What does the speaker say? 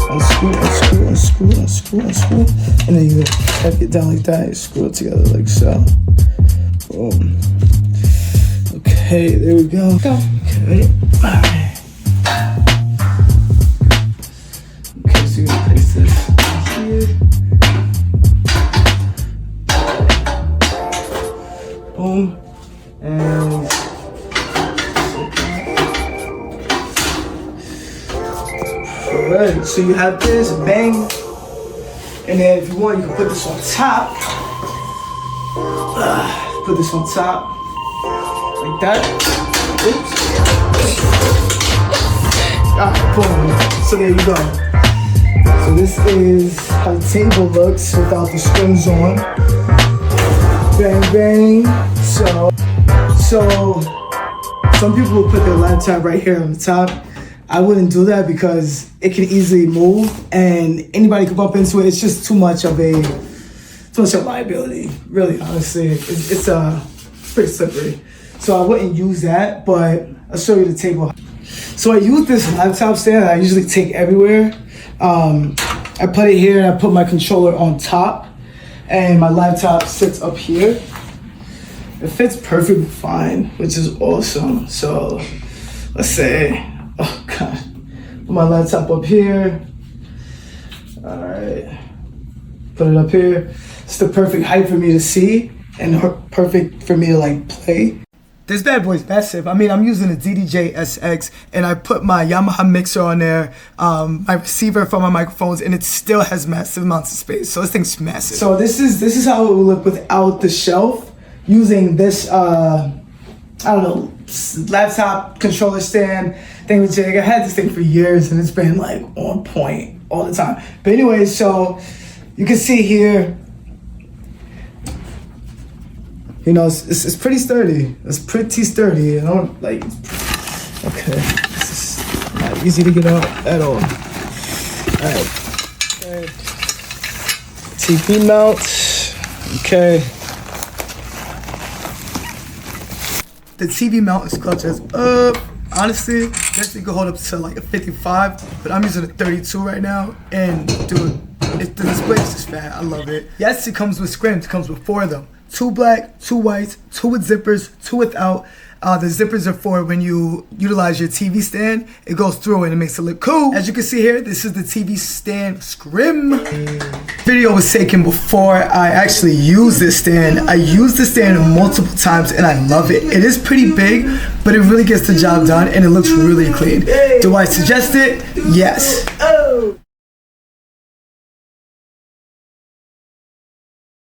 unscrewing it like this. Unscrew. And then you tuck it down like that. You screw it together like so. Boom. Okay, there we go. Okay, alright. Okay, so you're gonna place this here. Boom. And alright, so you have this, bang. And then if you want, you can put this on top. Put this on top. Like that. Oops. Boom. So there you go. So this is how the table looks without the strings on. Bang, bang. So some people will put their laptop right here on the top. I wouldn't do that because it can easily move and anybody can bump into it. It's just too much of a liability, really, honestly. It's pretty slippery. So I wouldn't use that, but I'll show you the table. So I use this laptop stand that I usually take everywhere. I put it here and I put my controller on top and my laptop sits up here. It fits perfectly fine, which is awesome. So let's say, oh God, put my laptop up here. All right, put it up here. It's the perfect height for me to see and perfect for me to like play. This bad boy's massive. I mean, I'm using a DDJ SX and I put my Yamaha mixer on there, my receiver for my microphones, and it still has massive amounts of space. So this thing's massive. So this is how it will look without the shelf, using this, I don't know, laptop controller stand thing with Jake. I had this thing for years and it's been like on point all the time. But anyway, so you can see here, you know, it's pretty sturdy. It's pretty sturdy. I don't like. Okay, this is not easy to get out at all. All right. Okay. TV mount. Okay. The TV mount is clutch as up. Honestly, this thing could hold up to like a 55, but I'm using a 32 right now, and dude, the display is just fat. I love it. Yes, it comes with Skims. It comes with 4 of them. 2 black, 2 whites, 2 with zippers, 2 without. The zippers are for when you utilize your TV stand, it goes through and it makes it look cool. As you can see here, this is the TV stand scrim. Video was taken before I actually used this stand. I used the stand multiple times and I love it. It is pretty big, but it really gets the job done and it looks really clean. Do I suggest it? Yes.